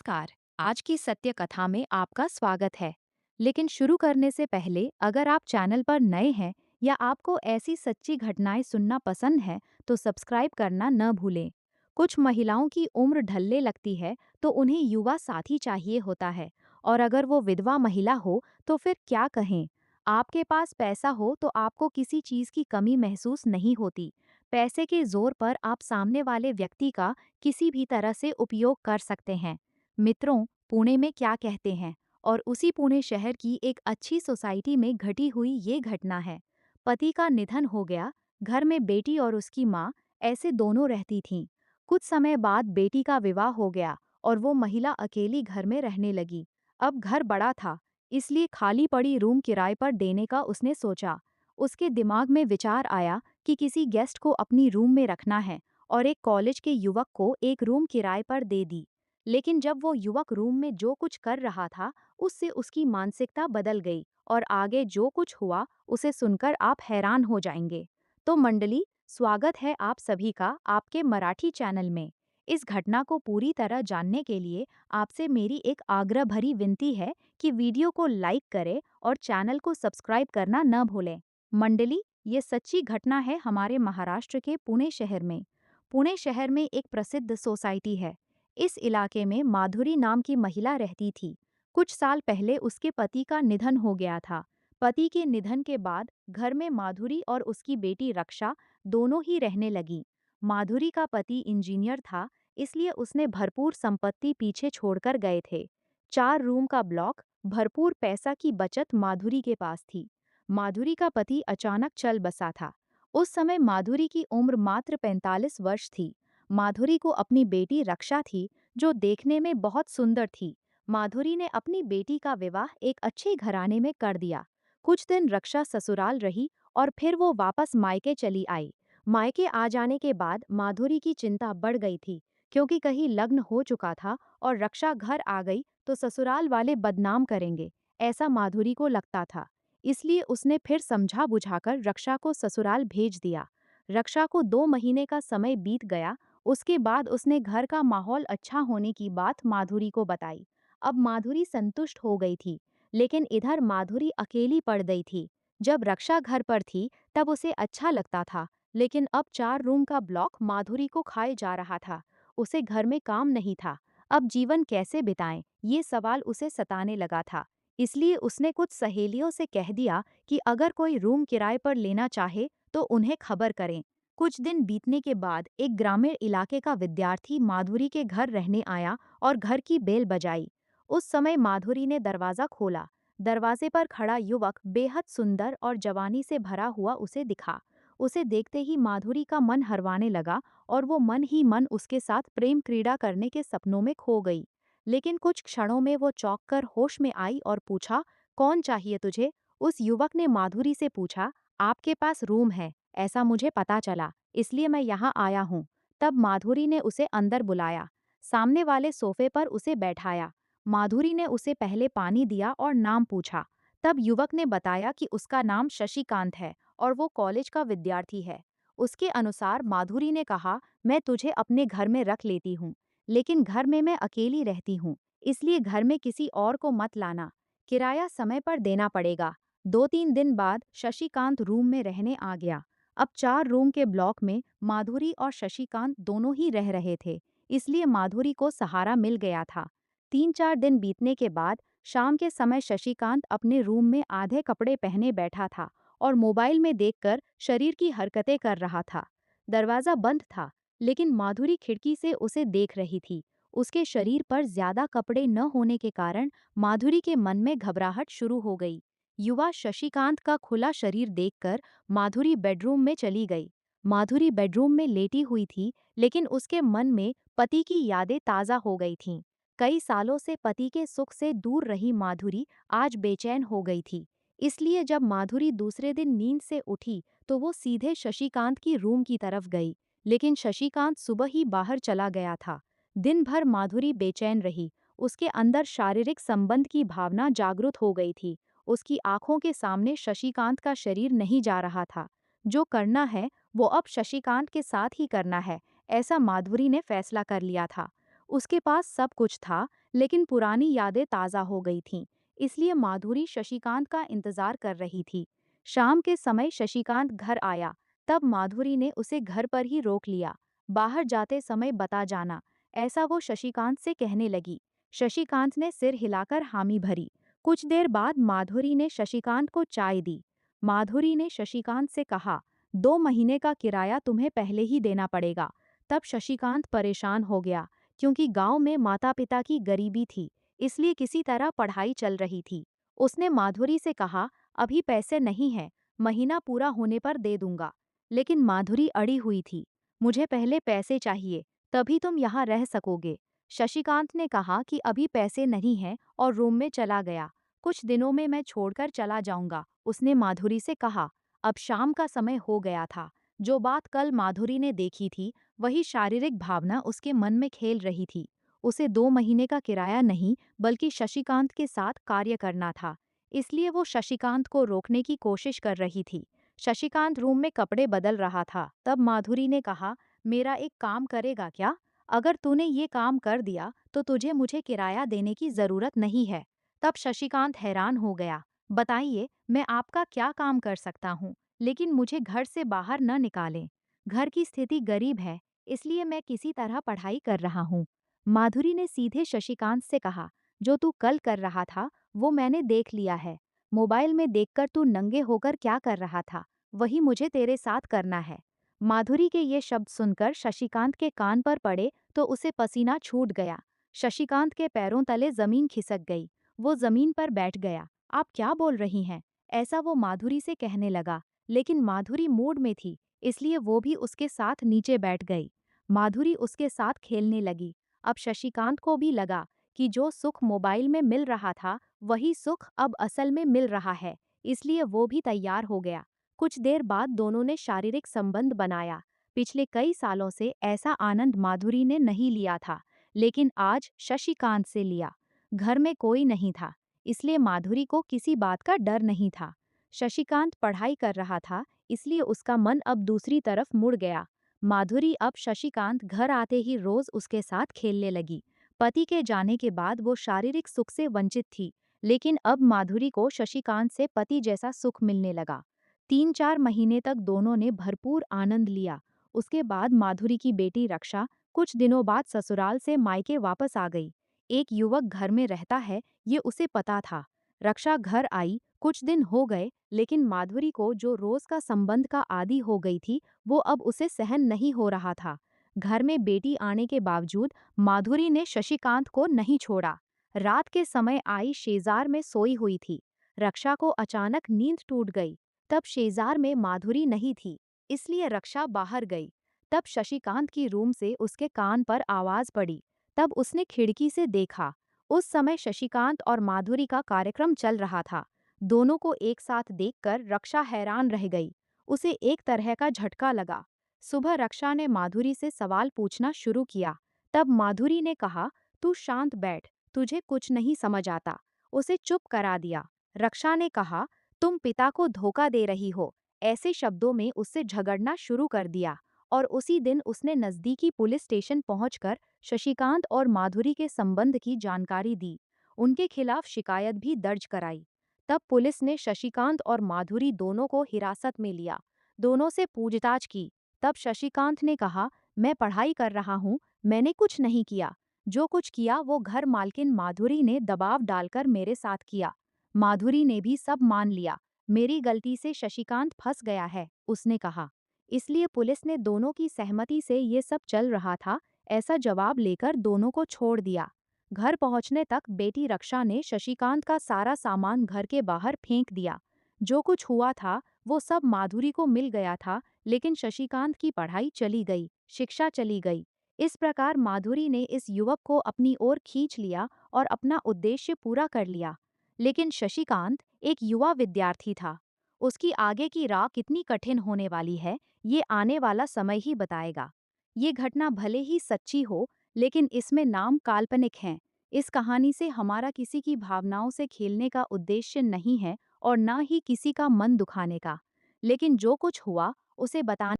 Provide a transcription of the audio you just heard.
नमस्कार। आज की सत्य कथा में आपका स्वागत है। लेकिन शुरू करने से पहले अगर आप चैनल पर नए हैं या आपको ऐसी सच्ची घटनाएं सुनना पसंद है तो सब्सक्राइब करना न भूलें। कुछ महिलाओं की उम्र ढलने लगती है तो उन्हें युवा साथी चाहिए होता है, और अगर वो विधवा महिला हो तो फिर क्या कहें। आपके पास पैसा हो तो आपको किसी चीज की कमी महसूस नहीं होती। पैसे के जोर पर आप सामने वाले व्यक्ति का किसी भी तरह से उपयोग कर सकते हैं। मित्रों, पुणे में क्या कहते हैं, और उसी पुणे शहर की एक अच्छी सोसाइटी में घटी हुई ये घटना है। पति का निधन हो गया। घर में बेटी और उसकी माँ ऐसे दोनों रहती थीं। कुछ समय बाद बेटी का विवाह हो गया और वो महिला अकेली घर में रहने लगी। अब घर बड़ा था, इसलिए खाली पड़ी रूम किराए पर देने का उसने सोचा। उसके दिमाग में विचार आया कि किसी गेस्ट को अपनी रूम में रखना है, और एक कॉलेज के युवक को एक रूम किराए पर दे दी। लेकिन जब वो युवक रूम में जो कुछ कर रहा था, उससे उसकी मानसिकता बदल गई, और आगे जो कुछ हुआ उसे सुनकर आप हैरान हो जाएंगे। तो मंडली, स्वागत है आप सभी का आपके मराठी चैनल में। इस घटना को पूरी तरह जानने के लिए आपसे मेरी एक आग्रह भरी विनती है कि वीडियो को लाइक करें और चैनल को सब्सक्राइब करना न भूलें। मंडली, ये सच्ची घटना है हमारे महाराष्ट्र के पुणे शहर में। पुणे शहर में एक प्रसिद्ध सोसाइटी है। इस इलाके में माधुरी नाम की महिला रहती थी। कुछ साल पहले उसके पति का निधन हो गया था। पति के निधन के बाद घर में माधुरी और उसकी बेटी रक्षा दोनों ही रहने लगी। माधुरी का पति इंजीनियर था, इसलिए उसने भरपूर संपत्ति पीछे छोड़कर गए थे। 4 रूम का ब्लॉक, भरपूर पैसा की बचत माधुरी के पास थी। माधुरी का पति अचानक चल बसा था। उस समय माधुरी की उम्र मात्र 45 वर्ष थी। माधुरी को अपनी बेटी रक्षा थी, जो देखने में बहुत सुंदर थी। माधुरी ने अपनी बेटी का विवाह एक अच्छे घराने में कर दिया। कुछ दिन रक्षा ससुराल रही और फिर वो वापस मायके चली आई। मायके आ जाने के बाद माधुरी की चिंता बढ़ गई थी, क्योंकि कहीं लग्न हो चुका था और रक्षा घर आ गई तो ससुराल वाले बदनाम करेंगे, ऐसा माधुरी को लगता था। इसलिए उसने फिर समझा बुझाकर रक्षा को ससुराल भेज दिया। रक्षा को 2 महीने का समय बीत गया। उसके बाद उसने घर का माहौल अच्छा होने की बात माधुरी को बताई। अब माधुरी संतुष्ट हो गई थी, लेकिन इधर माधुरी अकेली पड़ गई थी। जब रक्षा घर पर थी तब उसे अच्छा लगता था, लेकिन अब 4 रूम का ब्लॉक माधुरी को खाए जा रहा था। उसे घर में काम नहीं था। अब जीवन कैसे बिताएं, ये सवाल उसे सताने लगा था। इसलिए उसने कुछ सहेलियों से कह दिया कि अगर कोई रूम किराए पर लेना चाहे तो उन्हें खबर करें। कुछ दिन बीतने के बाद एक ग्रामीण इलाके का विद्यार्थी माधुरी के घर रहने आया और घर की बेल बजाई। उस समय माधुरी ने दरवाजा खोला। दरवाजे पर खड़ा युवक बेहद सुंदर और जवानी से भरा हुआ उसे दिखा। उसे देखते ही माधुरी का मन हरवाने लगा और वो मन ही मन उसके साथ प्रेम क्रीड़ा करने के सपनों में खो गई। लेकिन कुछ क्षणों में वो चौंक कर होश में आई और पूछा, कौन चाहिए तुझे? उस युवक ने माधुरी से पूछा, आपके पास रूम है, ऐसा मुझे पता चला, इसलिए मैं यहाँ आया हूँ। तब माधुरी ने उसे अंदर बुलाया। सामने वाले सोफे पर उसे बैठाया। माधुरी ने उसे पहले पानी दिया और नाम पूछा। तब युवक ने बताया कि उसका नाम शशिकांत है और वो कॉलेज का विद्यार्थी है। उसके अनुसार माधुरी ने कहा, मैं तुझे अपने घर में रख लेती हूँ, लेकिन घर में मैं अकेली रहती हूँ, इसलिए घर में किसी और को मत लाना। किराया समय पर देना पड़ेगा। 2-3 दिन बाद शशिकांत रूम में रहने आ गया। अब 4 रूम के ब्लॉक में माधुरी और शशिकांत दोनों ही रह रहे थे, इसलिए माधुरी को सहारा मिल गया था। 3-4 दिन बीतने के बाद शाम के समय शशिकांत अपने रूम में आधे कपड़े पहने बैठा था और मोबाइल में देखकर शरीर की हरकतें कर रहा था। दरवाजा बंद था, लेकिन माधुरी खिड़की से उसे देख रही थी। उसके शरीर पर ज्यादा कपड़े न होने के कारण माधुरी के मन में घबराहट शुरू हो गई। युवा शशिकांत का खुला शरीर देखकर माधुरी बेडरूम में चली गई। माधुरी बेडरूम में लेटी हुई थी, लेकिन उसके मन में पति की यादें ताज़ा हो गई थीं। कई सालों से पति के सुख से दूर रही माधुरी आज बेचैन हो गई थी। इसलिए जब माधुरी दूसरे दिन नींद से उठी तो वो सीधे शशिकांत की रूम की तरफ गई, लेकिन शशिकांत सुबह ही बाहर चला गया था। दिन भर माधुरी बेचैन रही। उसके अंदर शारीरिक संबंध की भावना जागृत हो गई थी। उसकी आंखों के सामने शशिकांत का शरीर नहीं जा रहा था। जो करना है वो अब शशिकांत के साथ ही करना है, ऐसा माधुरी ने फैसला कर लिया था। उसके पास सब कुछ था, लेकिन पुरानी यादें ताज़ा हो गई थीं। इसलिए माधुरी शशिकांत का इंतजार कर रही थी। शाम के समय शशिकांत घर आया, तब माधुरी ने उसे घर पर ही रोक लिया। बाहर जाते समय बता जाना, ऐसा वो शशिकांत से कहने लगी। शशिकांत ने सिर हिलाकर हामी भरी। कुछ देर बाद माधुरी ने शशिकांत को चाय दी। माधुरी ने शशिकांत से कहा, 2 महीने का किराया तुम्हें पहले ही देना पड़ेगा। तब शशिकांत परेशान हो गया, क्योंकि गांव में माता पिता की गरीबी थी, इसलिए किसी तरह पढ़ाई चल रही थी। उसने माधुरी से कहा, अभी पैसे नहीं है, महीना पूरा होने पर दे दूंगा। लेकिन माधुरी अड़ी हुई थी, मुझे पहले पैसे चाहिए, तभी तुम यहाँ रह सकोगे। शशिकांत ने कहा कि अभी पैसे नहीं हैं और रूम में चला गया। कुछ दिनों में मैं छोड़कर चला जाऊंगा, उसने माधुरी से कहा। अब शाम का समय हो गया था। जो बात कल माधुरी ने देखी थी, वही शारीरिक भावना उसके मन में खेल रही थी। उसे 2 महीने का किराया नहीं, बल्कि शशिकांत के साथ कार्य करना था। इसलिए वो शशिकांत को रोकने की कोशिश कर रही थी। शशिकांत रूम में कपड़े बदल रहा था, तब माधुरी ने कहा, मेरा एक काम करेगा क्या? अगर तूने ये काम कर दिया तो तुझे मुझे किराया देने की जरूरत नहीं है। तब शशिकांत हैरान हो गया। बताइए, मैं आपका क्या काम कर सकता हूँ, लेकिन मुझे घर से बाहर न निकालें। घर की स्थिति गरीब है, इसलिए मैं किसी तरह पढ़ाई कर रहा हूँ। माधुरी ने सीधे शशिकांत से कहा, जो तू कल कर रहा था वो मैंने देख लिया है। मोबाइल में देखकर तू नंगे होकर क्या कर रहा था, वही मुझे तेरे साथ करना है। माधुरी के ये शब्द सुनकर शशिकांत के कान पर पड़े तो उसे पसीना छूट गया। शशिकांत के पैरों तले जमीन खिसक गई। वो जमीन पर बैठ गया। आप क्या बोल रही हैं? ऐसा वो माधुरी से कहने लगा, लेकिन माधुरी मूड में थी, इसलिए वो भी उसके साथ नीचे बैठ गई। माधुरी उसके साथ खेलने लगी। अब शशिकांत को भी लगा कि जो सुख मोबाइल में मिल रहा था, वही सुख अब असल में मिल रहा है, इसलिए वो भी तैयार हो गया। कुछ देर बाद दोनों ने शारीरिक संबंध बनाया। पिछले कई सालों से ऐसा आनंद माधुरी ने नहीं लिया था, लेकिन आज शशिकांत से लिया। घर में कोई नहीं था, इसलिए माधुरी को किसी बात का डर नहीं था। शशिकांत पढ़ाई कर रहा था, इसलिए उसका मन अब दूसरी तरफ मुड़ गया। माधुरी अब शशिकांत घर आते ही रोज उसके साथ खेलने लगी। पति के जाने के बाद वो शारीरिक सुख से वंचित थी, लेकिन अब माधुरी को शशिकांत से पति जैसा सुख मिलने लगा। 3-4 महीने तक दोनों ने भरपूर आनंद लिया। उसके बाद माधुरी की बेटी रक्षा कुछ दिनों बाद ससुराल से मायके वापस आ गई। एक युवक घर में रहता है, ये उसे पता था। रक्षा घर आई, कुछ दिन हो गए, लेकिन माधुरी को जो रोज का संबंध का आदी हो गई थी, वो अब उसे सहन नहीं हो रहा था। घर में बेटी आने के बावजूद माधुरी ने शशिकांत को नहीं छोड़ा। रात के समय आई शेजार में सोई हुई थी। रक्षा को अचानक नींद टूट गई। तब शेजार में माधुरी नहीं थी, इसलिए रक्षा बाहर गई। तब शशिकांत की रूम से उसके कान पर आवाज पड़ी। तब उसने खिड़की से देखा। उस समय शशिकांत और माधुरी का कार्यक्रम चल रहा था। दोनों को एक साथ देखकर रक्षा हैरान रह गई। उसे एक तरह का झटका लगा। सुबह रक्षा ने माधुरी से सवाल पूछना शुरू किया। तब माधुरी ने कहा, तू शांत बैठ, तुझे कुछ नहीं समझ आता। उसे चुप करा दिया। रक्षा ने कहा, तुम पिता को धोखा दे रही हो। ऐसे शब्दों में उससे झगड़ना शुरू कर दिया और उसी दिन उसने नजदीकी पुलिस स्टेशन पहुंचकर शशिकांत और माधुरी के संबंध की जानकारी दी। उनके खिलाफ शिकायत भी दर्ज कराई। तब पुलिस ने शशिकांत और माधुरी दोनों को हिरासत में लिया। दोनों से पूछताछ की। तब शशिकांत ने कहा, मैं पढ़ाई कर रहा हूँ, मैंने कुछ नहीं किया। जो कुछ किया वो घर मालकिन माधुरी ने दबाव डालकर मेरे साथ किया। माधुरी ने भी सब मान लिया। मेरी गलती से शशिकांत फंस गया है, उसने कहा। इसलिए पुलिस ने दोनों की सहमति से ये सब चल रहा था, ऐसा जवाब लेकर दोनों को छोड़ दिया। घर पहुंचने तक बेटी रक्षा ने शशिकांत का सारा सामान घर के बाहर फेंक दिया। जो कुछ हुआ था वो सब माधुरी को मिल गया था, लेकिन शशिकांत की पढ़ाई चली गई, शिक्षा चली गई। इस प्रकार माधुरी ने इस युवक को अपनी ओर खींच लिया और अपना उद्देश्य पूरा कर लिया। लेकिन शशिकांत एक युवा विद्यार्थी था। उसकी आगे की राह कितनी कठिन होने वाली है, ये आने वाला समय ही बताएगा। ये घटना भले ही सच्ची हो, लेकिन इसमें नाम काल्पनिक हैं। इस कहानी से हमारा किसी की भावनाओं से खेलने का उद्देश्य नहीं है और ना ही किसी का मन दुखाने का। लेकिन जो कुछ हुआ, उसे बताने